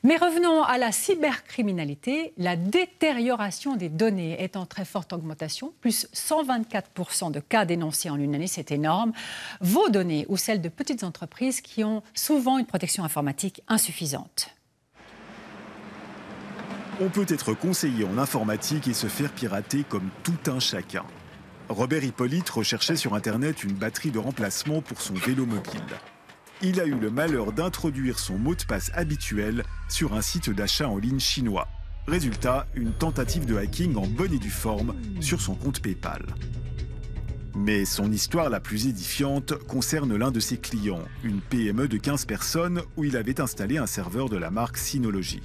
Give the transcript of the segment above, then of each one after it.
Mais revenons à la cybercriminalité. La détérioration des données est en très forte augmentation, plus 124% de cas dénoncés en une année, c'est énorme. Vos données ou celles de petites entreprises qui ont souvent une protection informatique insuffisante. On peut être conseiller en informatique et se faire pirater comme tout un chacun. Robert Hippolyte recherchait sur Internet une batterie de remplacement pour son vélo mobile. Il a eu le malheur d'introduire son mot de passe habituel sur un site d'achat en ligne chinois. Résultat, une tentative de hacking en bonne et due forme sur son compte PayPal. Mais son histoire la plus édifiante concerne l'un de ses clients, une PME de 15 personnes où il avait installé un serveur de la marque Synology.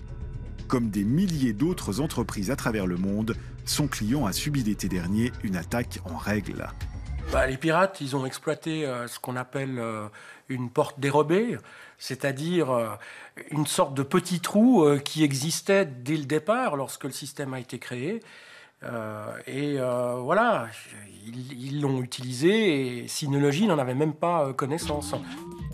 Comme des milliers d'autres entreprises à travers le monde, son client a subi l'été dernier une attaque en règle. Les pirates, ils ont exploité ce qu'on appelle une porte dérobée, c'est-à-dire une sorte de petit trou qui existait dès le départ lorsque le système a été créé. Voilà, ils l'ont utilisé et Synology n'en avait même pas connaissance.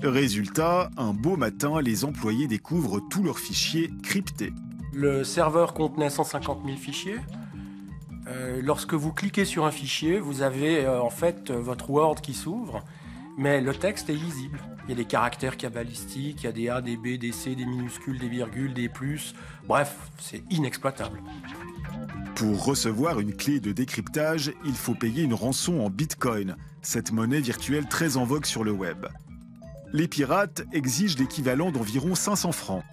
Résultat, un beau matin, les employés découvrent tous leurs fichiers cryptés. Le serveur contenait 150 000 fichiers. Lorsque vous cliquez sur un fichier, vous avez en fait votre Word qui s'ouvre, mais le texte est illisible. Il y a des caractères cabalistiques, il y a des A, des B, des C, des minuscules, des virgules, des plus. Bref, c'est inexploitable. Pour recevoir une clé de décryptage, il faut payer une rançon en Bitcoin, cette monnaie virtuelle très en vogue sur le web. Les pirates exigent l'équivalent d'environ 500 francs.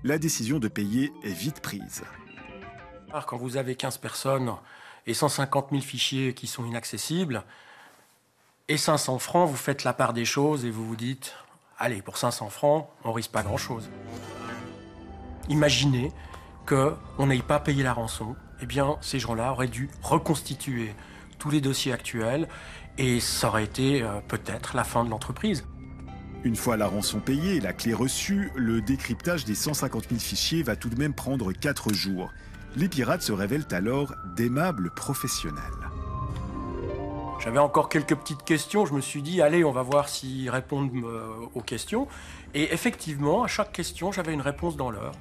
La décision de payer est vite prise. Quand vous avez 15 personnes et 150 000 fichiers qui sont inaccessibles, et 500 francs, vous faites la part des choses et vous vous dites « Allez, pour 500 francs, on risque pas grand-chose. » Imaginez qu'on n'ait pas payé la rançon. Eh bien, ces gens-là auraient dû reconstituer tous les dossiers actuels et ça aurait été peut-être la fin de l'entreprise. Une fois la rançon payée et la clé reçue, le décryptage des 150 000 fichiers va tout de même prendre 4 jours. Les pirates se révèlent alors d'aimables professionnels. J'avais encore quelques petites questions, je me suis dit, allez, on va voir s'ils répondent aux questions. Et effectivement, à chaque question, j'avais une réponse dans l'heure.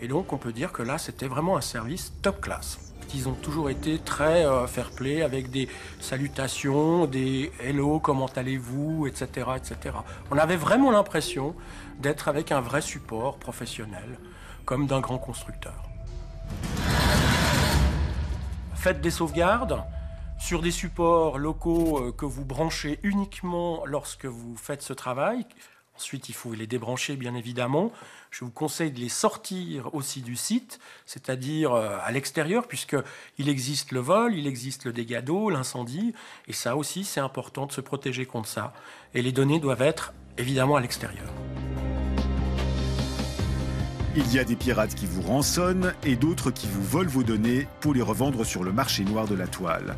Et donc, on peut dire que là, c'était vraiment un service top class. Ils ont toujours été très fair-play, avec des salutations, des « hello, comment allez-vous », etc., etc. On avait vraiment l'impression d'être avec un vrai support professionnel, comme d'un grand constructeur. Faites des sauvegardes sur des supports locaux que vous branchez uniquement lorsque vous faites ce travail. Ensuite, il faut les débrancher, bien évidemment. Je vous conseille de les sortir aussi du site, c'est-à-dire à l'extérieur, puisqu'il existe le vol, il existe le dégât d'eau, l'incendie. Et ça aussi, c'est important de se protéger contre ça. Et les données doivent être, évidemment, à l'extérieur. Il y a des pirates qui vous rançonnent et d'autres qui vous volent vos données pour les revendre sur le marché noir de la toile.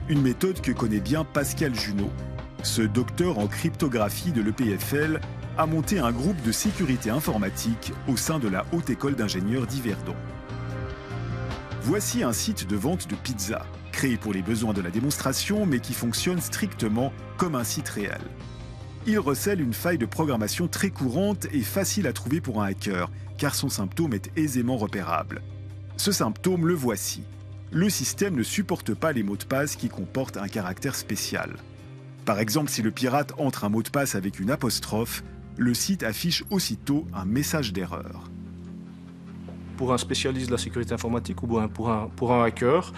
Une méthode que connaît bien Pascal Junot. Ce docteur en cryptographie de l'EPFL a monté un groupe de sécurité informatique au sein de la Haute École d'ingénieurs d'Yverdon. Voici un site de vente de pizza, créé pour les besoins de la démonstration, mais qui fonctionne strictement comme un site réel. Il recèle une faille de programmation très courante et facile à trouver pour un hacker, car son symptôme est aisément repérable. Ce symptôme, le voici. Le système ne supporte pas les mots de passe qui comportent un caractère spécial. Par exemple, si le pirate entre un mot de passe avec une apostrophe, le site affiche aussitôt un message d'erreur. Pour un spécialiste de la sécurité informatique ou pour un hacker,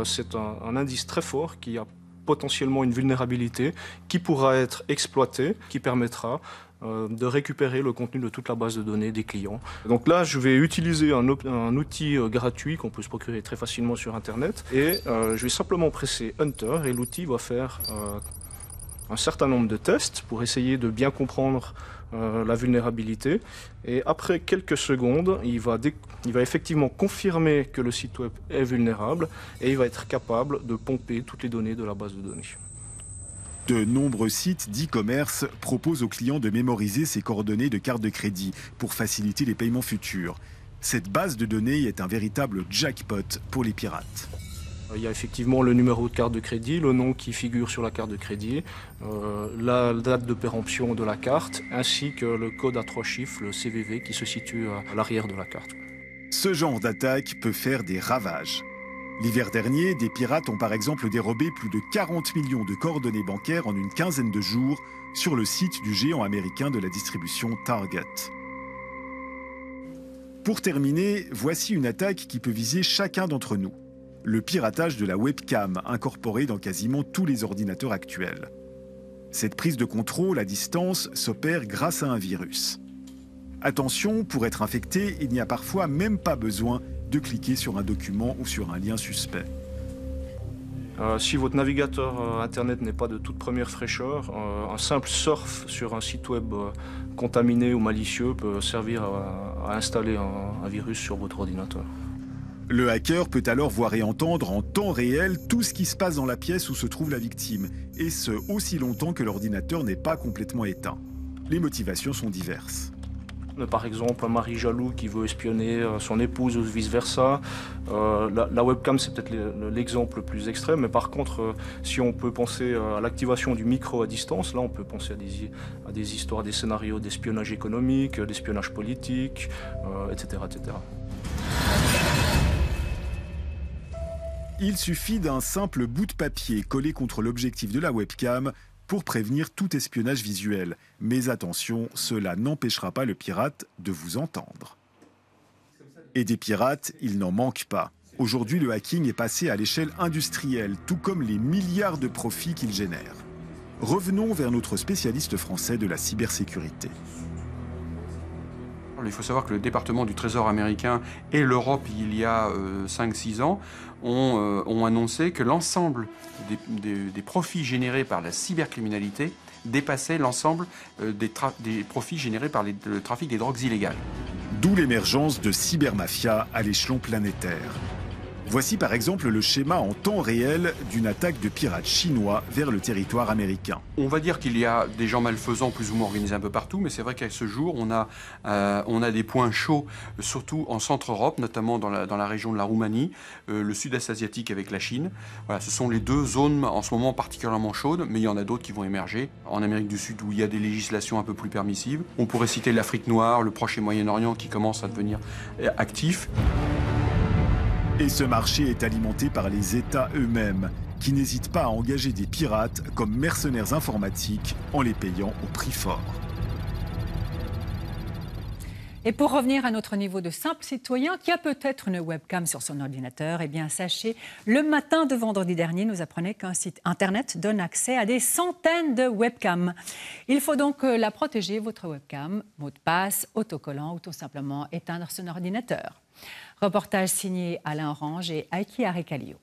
c'est un indice très fort qui a potentiellement une vulnérabilité qui pourra être exploitée, qui permettra de récupérer le contenu de toute la base de données des clients. Donc là, je vais utiliser un outil gratuit qu'on peut se procurer très facilement sur Internet et je vais simplement presser Enter et l'outil va faire un certain nombre de tests pour essayer de bien comprendre la vulnérabilité. Et après quelques secondes, il va effectivement confirmer que le site web est vulnérable et il va être capable de pomper toutes les données de la base de données. De nombreux sites d'e-commerce proposent aux clients de mémoriser ses coordonnées de carte de crédit pour faciliter les paiements futurs. Cette base de données est un véritable jackpot pour les pirates. Il y a effectivement le numéro de carte de crédit, le nom qui figure sur la carte de crédit, la date de péremption de la carte, ainsi que le code à 3 chiffres, le CVV, qui se situe à l'arrière de la carte. Ce genre d'attaque peut faire des ravages. L'hiver dernier, des pirates ont par exemple dérobé plus de 40 millions de coordonnées bancaires en une quinzaine de jours sur le site du géant américain de la distribution Target. Pour terminer, voici une attaque qui peut viser chacun d'entre nous. Le piratage de la webcam incorporée dans quasiment tous les ordinateurs actuels. Cette prise de contrôle à distance s'opère grâce à un virus. Attention, pour être infecté, il n'y a parfois même pas besoin de cliquer sur un document ou sur un lien suspect. Si votre navigateur Internet n'est pas de toute première fraîcheur, un simple surf sur un site web contaminé ou malicieux peut servir à installer un virus sur votre ordinateur. Le hacker peut alors voir et entendre en temps réel tout ce qui se passe dans la pièce où se trouve la victime, et ce, aussi longtemps que l'ordinateur n'est pas complètement éteint. Les motivations sont diverses. Par exemple, un mari jaloux qui veut espionner son épouse ou vice-versa. La webcam, c'est peut-être l'exemple le plus extrême, mais par contre, si on peut penser à l'activation du micro à distance, là on peut penser à des histoires, des scénarios d'espionnage économique, d'espionnage politique, etc., etc. Il suffit d'un simple bout de papier collé contre l'objectif de la webcam pour prévenir tout espionnage visuel. Mais attention, cela n'empêchera pas le pirate de vous entendre. Et des pirates, il n'en manque pas. Aujourd'hui, le hacking est passé à l'échelle industrielle, tout comme les milliards de profits qu'il génère. Revenons vers notre spécialiste français de la cybersécurité. Il faut savoir que le département du Trésor américain et l'Europe, il y a 5-6 ans, ont annoncé que l'ensemble des profits générés par la cybercriminalité dépassaient l'ensemble des profits générés par le trafic des drogues illégales. D'où l'émergence de cybermafias à l'échelon planétaire. Voici par exemple le schéma en temps réel d'une attaque de pirates chinois vers le territoire américain. On va dire qu'il y a des gens malfaisants plus ou moins organisés un peu partout, mais c'est vrai qu'à ce jour, on a des points chauds, surtout en Centre-Europe, notamment dans la région de la Roumanie, le sud-est asiatique avec la Chine. Voilà, ce sont les deux zones en ce moment particulièrement chaudes, mais il y en a d'autres qui vont émerger. En Amérique du Sud, où il y a des législations un peu plus permissives. On pourrait citer l'Afrique noire, le Proche et Moyen-Orient qui commencent à devenir actifs. Et ce marché est alimenté par les États eux-mêmes, qui n'hésitent pas à engager des pirates comme mercenaires informatiques en les payant au prix fort. Et pour revenir à notre niveau de simple citoyen qui a peut-être une webcam sur son ordinateur, eh bien sachez, le matin de vendredi dernier, nous apprenait qu'un site internet donne accès à des centaines de webcams. Il faut donc la protéger, votre webcam, mot de passe, autocollant ou tout simplement éteindre son ordinateur. Reportage signé Alain Orange et Aiki Arecalio.